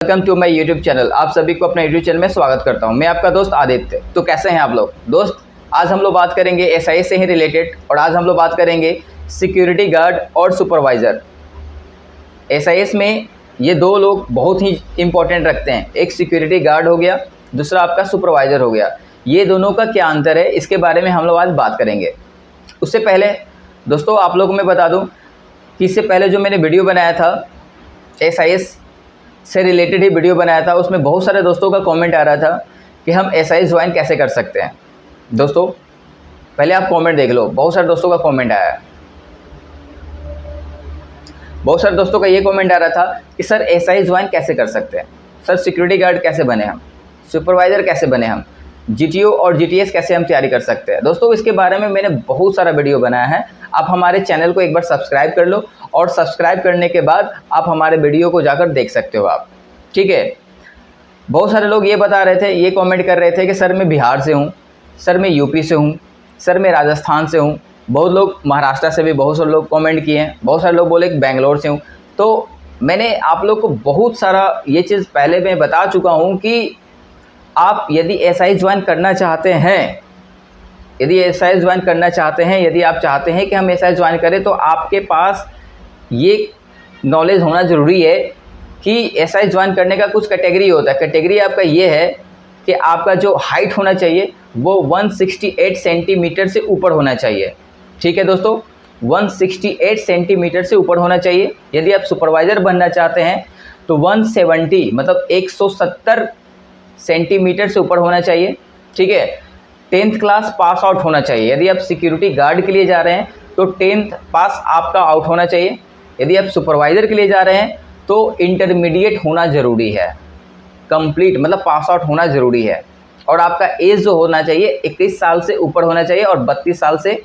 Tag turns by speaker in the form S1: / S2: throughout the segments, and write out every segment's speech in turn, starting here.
S1: Welcome to my YouTube channel. आप सभी को अपना यूट्यूब चैनल में स्वागत करता हूं। मैं आपका दोस्त आदित्य। तो कैसे हैं आप लोग दोस्त? आज हम लोग बात करेंगे एसआईएस से ही रिलेटेड, और आज हम लोग बात करेंगे सिक्योरिटी गार्ड और सुपरवाइज़र। एसआईएस में ये दो लोग बहुत ही इंपॉर्टेंट रखते हैं। एक सिक्योरिटी गार्ड हो गया, दूसरा आपका सुपरवाइज़र हो गया। ये दोनों का क्या अंतर है, इसके बारे में हम लोग आज बात करेंगे। उससे पहले दोस्तों आप लोगों को मैं बता दूं कि इससे पहले जो मैंने वीडियो बनाया था एसआईएस से रिलेटेड ही वीडियो बनाया था, उसमें बहुत सारे दोस्तों का कमेंट आ रहा था कि हम एसआईएस ज्वाइन कैसे कर सकते हैं। दोस्तों पहले आप कमेंट देख लो, बहुत सारे दोस्तों का कमेंट आया है। बहुत सारे दोस्तों का ये कमेंट आ रहा था कि सर एसआईएस ज्वाइन कैसे कर सकते हैं, सर सिक्योरिटी गार्ड कैसे बने हम, सुपरवाइज़र कैसे बने हम, जीटीओ और जीटीएस कैसे हम तैयारी कर सकते हैं। दोस्तों इसके बारे में मैंने बहुत सारा वीडियो बनाया है। आप हमारे चैनल को एक बार सब्सक्राइब कर लो, और सब्सक्राइब करने के बाद आप हमारे वीडियो को जाकर देख सकते हो आप, ठीक है। बहुत सारे लोग ये बता रहे थे, ये कमेंट कर रहे थे कि सर मैं बिहार से हूँ, सर मैं यूपी से हूँ, सर मैं राजस्थान से हूँ। बहुत लोग महाराष्ट्र से भी बहुत सारे लोग कमेंट किए हैं। बहुत सारे लोग बोले कि बेंगलोर से हूँ। तो मैंने आप लोग को बहुत सारा ये चीज़ पहले मैं बता चुका हूँ कि आप यदि एसआईएस ज्वाइन करना चाहते हैं, यदि एसआईएस ज्वाइन करना चाहते हैं, यदि आप चाहते हैं कि हम एसआईएस ज्वाइन करें, तो आपके पास ये नॉलेज होना ज़रूरी है कि एसआईएस ज्वाइन करने का कुछ कैटेगरी होता है। कैटेगरी आपका ये है कि आपका जो हाइट होना चाहिए वो 168 सेंटीमीटर से ऊपर होना चाहिए, ठीक है दोस्तों, 168 सेंटीमीटर से ऊपर होना चाहिए। यदि आप सुपरवाइज़र बनना चाहते हैं तो 170 मतलब 170 सेंटीमीटर से ऊपर होना चाहिए, ठीक है। 10th क्लास पास आउट होना चाहिए। यदि आप सिक्योरिटी गार्ड के लिए जा रहे हैं तो 10th पास आपका आउट होना चाहिए। यदि आप सुपरवाइज़र के लिए जा रहे हैं तो इंटरमीडिएट होना ज़रूरी है, कंप्लीट मतलब पास आउट होना ज़रूरी है। और आपका एज जो होना चाहिए 21 साल से ऊपर होना चाहिए, और 32 साल से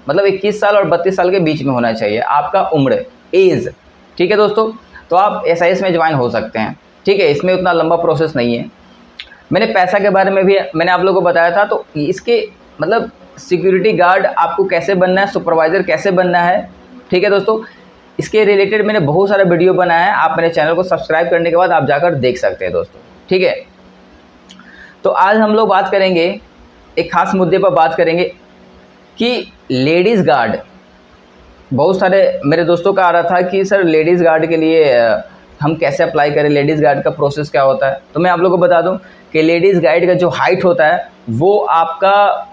S1: मतलब 21 साल और 32 साल के बीच में होना चाहिए आपका उम्र, एज, ठीक है दोस्तों। तो आप एसआईएस में ज्वाइन हो सकते हैं, ठीक है। इसमें उतना लंबा प्रोसेस नहीं है। मैंने पैसा के बारे में भी मैंने आप लोगों को बताया था। तो इसके मतलब सिक्योरिटी गार्ड आपको कैसे बनना है, सुपरवाइज़र कैसे बनना है, ठीक है दोस्तों, इसके रिलेटेड मैंने बहुत सारा वीडियो बनाया है। आप मेरे चैनल को सब्सक्राइब करने के बाद आप जाकर देख सकते हैं दोस्तों, ठीक है। तो आज हम लोग बात करेंगे, एक खास मुद्दे पर बात करेंगे कि लेडीज़ गार्ड। बहुत सारे मेरे दोस्तों का आ रहा था कि सर लेडीज़ गार्ड के लिए हम कैसे अप्लाई करें, लेडीज़ गार्ड का प्रोसेस क्या होता है। तो मैं आप लोगों को बता दूं कि लेडीज़ गार्ड का जो हाइट होता है वो आपका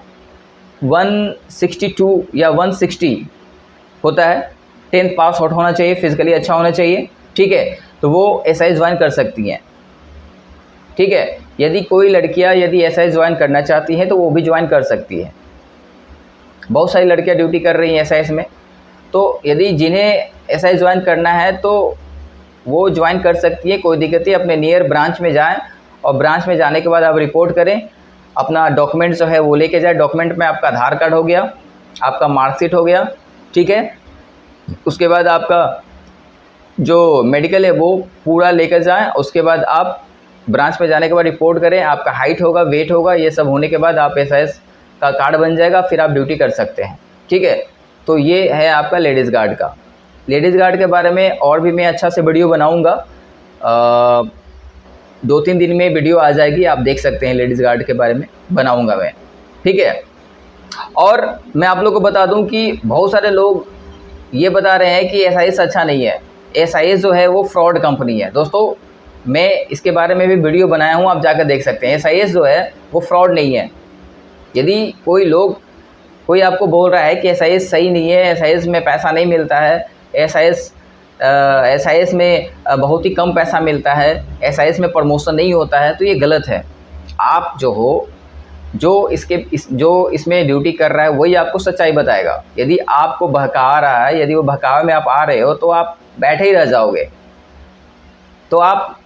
S1: 162 या 160 होता है। 10th पास आउट होना चाहिए, फिजिकली अच्छा होना चाहिए, ठीक है। तो वो एसआईएस ज्वाइन कर सकती हैं, ठीक है। यदि कोई लड़कियां यदि एसआईएस ज्वाइन करना चाहती हैं तो वो भी ज्वाइन कर सकती है। बहुत सारी लड़कियां ड्यूटी कर रही हैं एसआईएस में। तो यदि जिन्हें एसआईएस ज्वाइन करना है तो वो ज्वाइन कर सकती है, कोई दिक्कत नहीं। अपने नियर ब्रांच में जाएं, और ब्रांच में जाने के बाद आप रिपोर्ट करें, अपना डॉक्यूमेंट जो है वो लेके जाए। डॉक्यूमेंट में आपका आधार कार्ड हो गया, आपका मार्कशीट हो गया, ठीक है। उसके बाद आपका जो मेडिकल है वो पूरा लेकर जाएं। उसके बाद आप ब्रांच में जाने के बाद रिपोर्ट करें, आपका हाइट होगा, वेट होगा, ये सब होने के बाद आप एसआईएस का कार्ड बन जाएगा, फिर आप ड्यूटी कर सकते हैं, ठीक है। तो ये है आपका लेडीज़ गार्ड का। लेडीज़ गार्ड के बारे में और भी मैं अच्छा से वीडियो बनाऊँगा, 2-3 दिन में वीडियो आ जाएगी, आप देख सकते हैं। लेडीज़ गार्ड के बारे में बनाऊँगा मैं, ठीक है। और मैं आप लोग को बता दूं कि बहुत सारे लोग ये बता रहे हैं कि एसआईएस अच्छा नहीं है, एसआईएस जो है वो फ्रॉड कंपनी है। दोस्तों मैं इसके बारे में भी वीडियो बनाया हूँ, आप जाकर देख सकते हैं। एसआईएस जो है वो फ्रॉड नहीं है। यदि कोई आपको बोल रहा है कि एसआईएस सही नहीं है, एसआईएस में पैसा नहीं मिलता है, एसआईएस में बहुत ही कम पैसा मिलता है, एसआईएस में प्रमोशन नहीं होता है, तो ये गलत है। आप जो इसमें ड्यूटी कर रहा है वही आपको सच्चाई बताएगा। यदि आपको बहका रहा है, यदि वो बहकावे में आप आ रहे हो, तो आप बैठे ही रह जाओगे। तो आप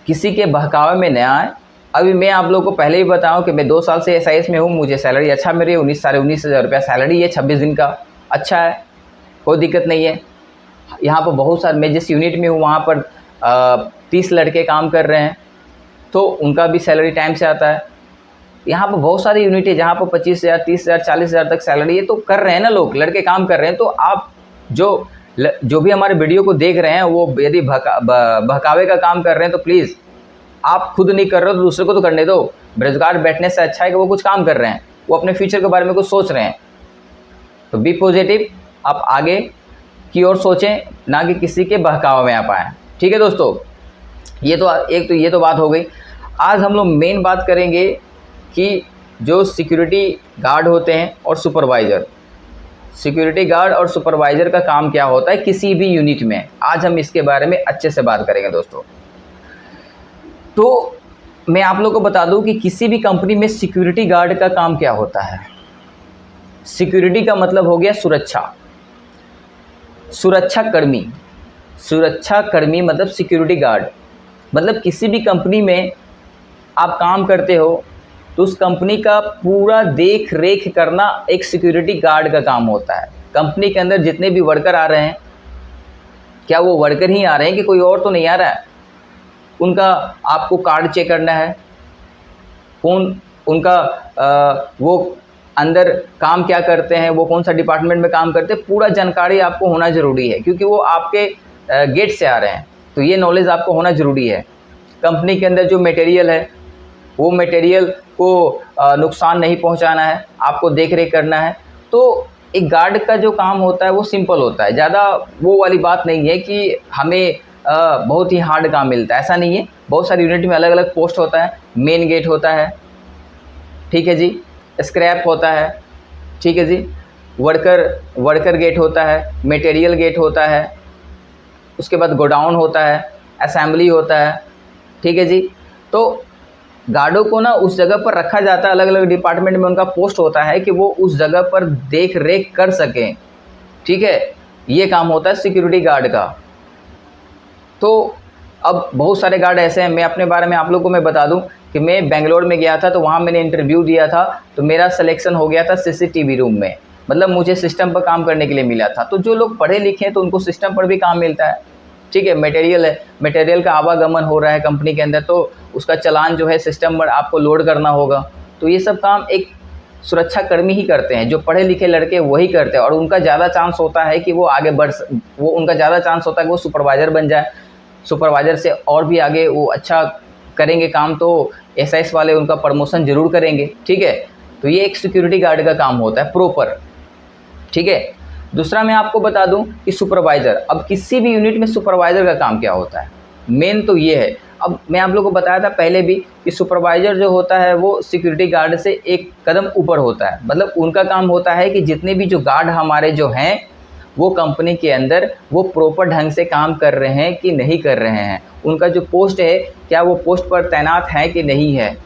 S1: किसी के बहकावे में न आए। अभी मैं आप लोगों को पहले ही बताऊं कि मैं 2 साल से एसआईएस में हूं, मुझे सैलरी अच्छा मिल रही है, 19,500 रुपया सैलरी है, 26 दिन का, अच्छा है, कोई दिक्कत नहीं है। यहाँ पर बहुत सारे, मैं जिस यूनिट में हूँ वहाँ पर 30 लड़के काम कर रहे हैं, तो उनका भी सैलरी टाइम से आता है। यहाँ पर बहुत सारी यूनिट है जहाँ पर 25,000, 30,000, 40,000 तक सैलरी है, तो कर रहे हैं ना लोग, लड़के काम कर रहे हैं। तो आप जो जो भी हमारे वीडियो को देख रहे हैं वो यदि बहकावे का काम कर रहे हैं तो प्लीज़, आप खुद नहीं कर रहे हो तो दूसरे को तो करने दो। बेरोजगार बैठने से अच्छा है कि वो कुछ काम कर रहे हैं, वो अपने फ्यूचर के बारे में कुछ सोच रहे हैं। तो बी पॉजिटिव, आप आगे की ओर सोचें, ना कि किसी के बहकावे में आप आएँ। ठीक है दोस्तों, ये तो बात हो गई। आज हम लोग मेन बात करेंगे कि जो सिक्योरिटी गार्ड होते हैं और सुपरवाइज़र, सिक्योरिटी गार्ड और सुपरवाइज़र का काम क्या होता है किसी भी यूनिट में, आज हम इसके बारे में अच्छे से बात करेंगे दोस्तों। तो मैं आप लोगों को बता दूं कि किसी भी कंपनी में सिक्योरिटी गार्ड का काम क्या होता है। सिक्योरिटी का मतलब हो गया सुरक्षा, सुरक्षा कर्मी मतलब सिक्योरिटी गार्ड। मतलब किसी भी कंपनी में आप काम करते हो तो उस कंपनी का पूरा देख रेख करना एक सिक्योरिटी गार्ड का काम होता है। कंपनी के अंदर जितने भी वर्कर आ रहे हैं, क्या वो वर्कर ही आ रहे हैं कि कोई और तो नहीं आ रहा है, उनका आपको कार्ड चेक करना है, कौन उनका वो अंदर काम क्या करते हैं, वो कौन सा डिपार्टमेंट में काम करते हैं, पूरा जानकारी आपको होना ज़रूरी है, क्योंकि वो आपके गेट से आ रहे हैं। तो ये नॉलेज आपको होना ज़रूरी है। कंपनी के अंदर जो मटेरियल है वो मटेरियल को नुकसान नहीं पहुंचाना है, आपको देख रेख करना है। तो एक गार्ड का जो काम होता है वो सिंपल होता है, ज़्यादा वो वाली बात नहीं है कि हमें बहुत ही हार्ड काम मिलता है, ऐसा नहीं है। बहुत सारी यूनिट में अलग अलग पोस्ट होता है। मेन गेट होता है, ठीक है जी, स्क्रैप होता है, ठीक है जी, वर्कर गेट होता है, मटेरियल गेट होता है, उसके बाद गोडाउन होता है, असेंबली होता है, ठीक है जी। तो गार्डों को ना उस जगह पर रखा जाता है, अलग अलग डिपार्टमेंट में उनका पोस्ट होता है कि वो उस जगह पर देख रेख कर सकें, ठीक है। ये काम होता है सिक्योरिटी गार्ड का। तो अब बहुत सारे गार्ड ऐसे हैं, मैं अपने बारे में आप लोगों को मैं बता दूं कि मैं बेंगलोर में गया था, तो वहाँ मैंने इंटरव्यू दिया था, तो मेरा सिलेक्शन हो गया था सीसीटीवी रूम में। मतलब मुझे सिस्टम पर काम करने के लिए मिला था। तो जो लोग पढ़े लिखे हैं तो उनको सिस्टम पर भी काम मिलता है, ठीक है। मटेरियल है, मटेरियल का आवागमन हो रहा है कंपनी के अंदर, तो उसका चालान जो है सिस्टम पर आपको लोड करना होगा। तो ये सब काम एक सुरक्षा कर्मी ही करते हैं, जो पढ़े लिखे लड़के वही करते हैं। और उनका ज़्यादा चांस होता है कि वो आगे उनका ज़्यादा चांस होता है कि वो सुपरवाइज़र बन जाए, सुपरवाइज़र से और भी आगे वो अच्छा करेंगे काम, तो एसआईएस वाले उनका प्रमोशन ज़रूर करेंगे, ठीक है। तो ये एक सिक्योरिटी गार्ड का काम होता है प्रॉपर, ठीक है। दूसरा मैं आपको बता दूं कि सुपरवाइज़र, अब किसी भी यूनिट में सुपरवाइज़र का काम क्या होता है, मेन तो ये है। अब मैं आप लोगों को बताया था पहले भी कि सुपरवाइज़र जो होता है वो सिक्योरिटी गार्ड से एक कदम ऊपर होता है। मतलब उनका काम होता है कि जितने भी जो गार्ड हमारे जो हैं वो कंपनी के अंदर वो प्रॉपर ढंग से काम कर रहे हैं कि नहीं कर रहे हैं, उनका जो पोस्ट है क्या वो पोस्ट पर तैनात है कि नहीं है,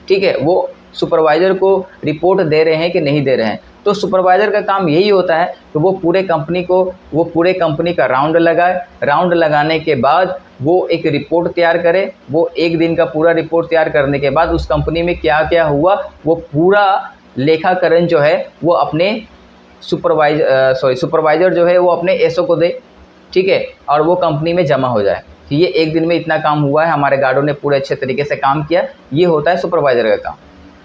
S1: ठीक है, वो सुपरवाइज़र को रिपोर्ट दे रहे हैं कि नहीं दे रहे हैं। तो सुपरवाइज़र का काम यही होता है कि वो पूरे कंपनी का राउंड लगाए, राउंड लगाने के बाद वो एक रिपोर्ट तैयार करे। वो एक दिन का पूरा रिपोर्ट तैयार करने के बाद उस कंपनी में क्या क्या हुआ वो पूरा लेखाकरण जो है वो अपने सुपरवाइज़र जो है वो अपने एसओ को दे, ठीक है, और वो कंपनी में जमा हो जाए कि ये एक दिन में इतना काम हुआ है, हमारे गार्डों ने पूरे अच्छे तरीके से काम किया। ये होता है सुपरवाइज़र का काम,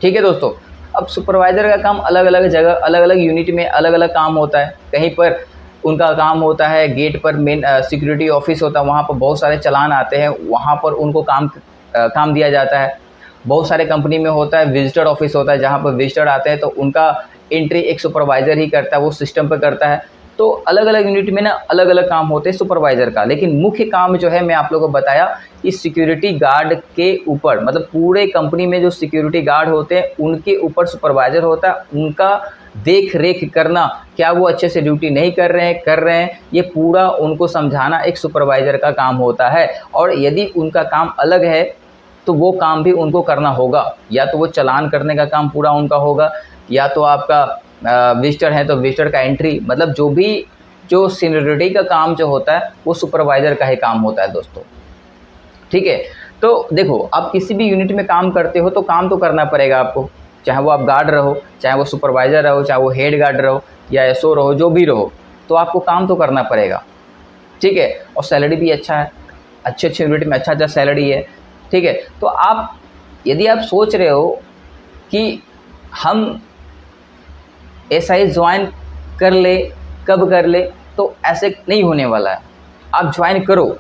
S1: ठीक है दोस्तों। अब सुपरवाइज़र का काम अलग अलग जगह अलग अलग यूनिट में अलग अलग काम होता है। कहीं पर उनका काम होता है गेट पर मेन सिक्योरिटी ऑफिस होता है, वहाँ पर बहुत सारे चालान आते हैं, वहाँ पर उनको काम दिया जाता है। बहुत सारे कंपनी में होता है विजिटर ऑफिस होता है, जहाँ पर विजिटर आते हैं तो उनका एंट्री एक सुपरवाइज़र ही करता है, वो सिस्टम पर करता है। तो अलग अलग यूनिट में ना अलग अलग काम होते हैं सुपरवाइज़र का। लेकिन मुख्य काम जो है मैं आप लोगों को बताया कि सिक्योरिटी गार्ड के ऊपर, मतलब पूरे कंपनी में जो सिक्योरिटी गार्ड होते हैं उनके ऊपर सुपरवाइज़र होता है। उनका देख रेख करना, क्या वो अच्छे से ड्यूटी नहीं कर रहे हैं, ये पूरा उनको समझाना एक सुपरवाइज़र का काम होता है। और यदि उनका काम अलग है तो वो काम भी उनको करना होगा, या तो वो चालान करने का काम पूरा उनका होगा, या तो आपका विजिटर है तो विजिटर का एंट्री, मतलब जो सीनियरिटी का काम जो होता है वो सुपरवाइज़र का ही काम होता है दोस्तों, ठीक है। तो देखो, आप किसी भी यूनिट में काम करते हो तो काम तो करना पड़ेगा आपको, चाहे वो आप गार्ड रहो, चाहे वो सुपरवाइज़र रहो, चाहे वो हेड गार्ड रहो या एसओ रहो, जो भी रहो, तो आपको काम तो करना पड़ेगा, ठीक है। और सैलरी भी अच्छा है, अच्छे यूनिट में अच्छा सैलरी है, ठीक है। तो यदि आप सोच रहे हो कि हम एसआई ज्वाइन कर ले, कब कर ले, दोस्तों ऐसे नहीं होने वाला है, आप ज्वाइन करो।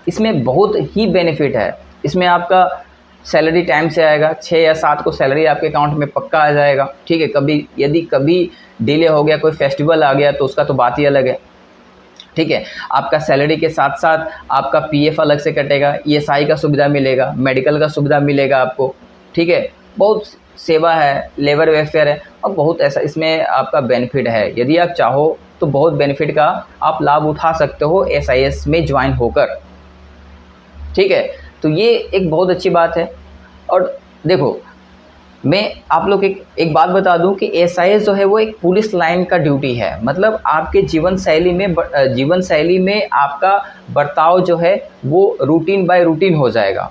S1: इसमें बहुत ही बेनिफिट है। इसमें आपका सैलरी टाइम से आएगा, 6 या 7 को सैलरी आपके अकाउंट में पक्का आ जाएगा, ठीक है। यदि कभी डिले हो गया, कोई फेस्टिवल आ गया तो उसका तो बात ही अलग है, ठीक है। आपका सैलरी के साथ साथ आपका पीएफ अलग से कटेगा, ईएसआई का सुविधा मिलेगा, मेडिकल का सुविधा मिलेगा आपको, ठीक है। बहुत सेवा है, लेबर वेलफेयर है और बहुत ऐसा इसमें आपका बेनिफिट है। यदि आप चाहो तो बहुत बेनिफिट का आप लाभ उठा सकते हो एसआईएस में ज्वाइन होकर, ठीक है। तो ये एक बहुत अच्छी बात है। और देखो, मैं आप लोग एक बात बता दूं कि एसआईएस जो है वो एक पुलिस लाइन का ड्यूटी है। मतलब आपके जीवन शैली में आपका बर्ताव जो है वो रूटीन बाय रूटीन हो जाएगा,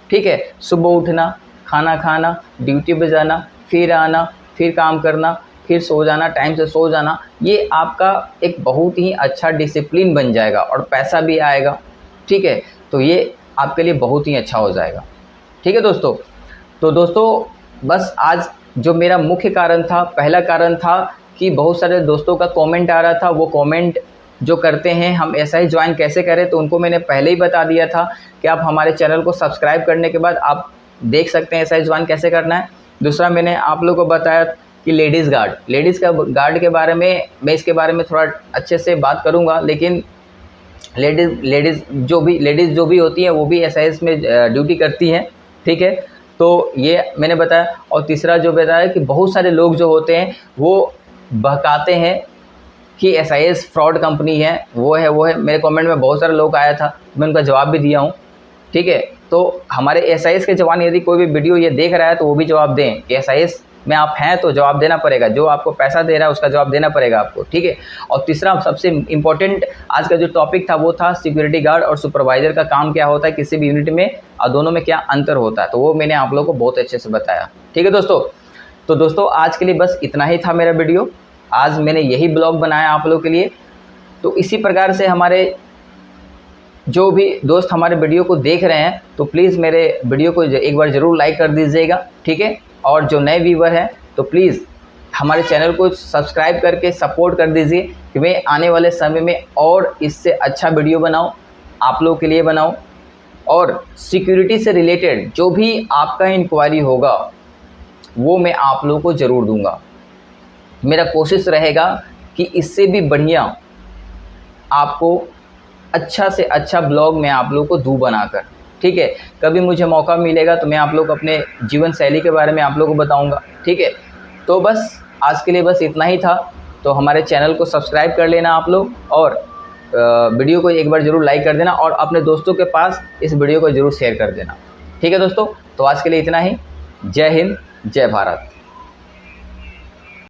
S1: ठीक है। सुबह उठना, खाना खाना, ड्यूटी पे जाना, फिर आना, फिर काम करना, फिर सो जाना, टाइम से सो जाना, ये आपका एक बहुत ही अच्छा डिसिप्लिन बन जाएगा और पैसा भी आएगा, ठीक है। तो ये आपके लिए बहुत ही अच्छा हो जाएगा, ठीक है दोस्तों। तो दोस्तों बस आज जो मेरा मुख्य कारण था, पहला कारण था कि बहुत सारे दोस्तों का कमेंट आ रहा था, वो कमेंट जो करते हैं हम एसआई ज्वाइन कैसे करें, तो उनको मैंने पहले ही बता दिया था कि आप हमारे चैनल को सब्सक्राइब करने के बाद आप देख सकते हैं एसआई ज्वाइन कैसे करना है। दूसरा, मैंने आप लोगों को बताया कि लेडीज़ गार्ड के बारे में मैं इसके बारे में थोड़ा अच्छे से बात करूँगा, लेकिन लेडीज़ जो भी होती हैं वो भी एसआईएस में ड्यूटी करती हैं, ठीक है। तो ये मैंने बताया। और तीसरा जो बताया कि बहुत सारे लोग जो होते हैं वो बहकाते हैं कि एसआईएस फ्रॉड कंपनी है, वो है। मेरे कमेंट में बहुत सारे लोग आया था, मैं उनका जवाब भी दिया हूँ, ठीक है। तो हमारे एसआईएस के जवान यदि कोई भी वीडियो ये देख रहा है तो वो भी जवाब दें कि एसआईएस में आप हैं तो जवाब देना पड़ेगा, जो आपको पैसा दे रहा है उसका जवाब देना पड़ेगा आपको, ठीक है। और तीसरा सबसे इम्पोर्टेंट आज का जो टॉपिक था वो था सिक्योरिटी गार्ड और सुपरवाइज़र का काम क्या होता है किसी भी यूनिट में और दोनों में क्या अंतर होता है, तो वो मैंने आप लोगों को बहुत अच्छे से बताया, ठीक है दोस्तों। तो दोस्तों आज के लिए बस इतना ही था मेरा वीडियो, आज मैंने यही ब्लॉग बनाया आप लोगों के लिए। तो इसी प्रकार से हमारे जो भी दोस्त हमारे वीडियो को देख रहे हैं तो प्लीज़ मेरे वीडियो को एक बार ज़रूर लाइक कर दीजिएगा, ठीक है। और जो नए व्यूवर हैं तो प्लीज़ हमारे चैनल को सब्सक्राइब करके सपोर्ट कर दीजिए कि मैं आने वाले समय में और इससे अच्छा वीडियो बनाऊं, आप लोगों के लिए बनाऊं। और सिक्योरिटी से रिलेटेड जो भी आपका इंक्वायरी होगा वो मैं आप लोगों को ज़रूर दूंगा। मेरा कोशिश रहेगा कि इससे भी बढ़िया आपको अच्छा से अच्छा ब्लॉग मैं आप लोगों को दूँ बनाकर, ठीक है। कभी मुझे मौका मिलेगा तो मैं आप लोग अपने जीवन शैली के बारे में आप लोगों को बताऊंगा, ठीक है। तो बस आज के लिए बस इतना ही था। तो हमारे चैनल को सब्सक्राइब कर लेना आप लोग और वीडियो को एक बार ज़रूर लाइक कर देना और अपने दोस्तों के पास इस वीडियो को ज़रूर शेयर कर देना, ठीक है दोस्तों। तो आज के लिए इतना ही। जय हिंद, जय भारत।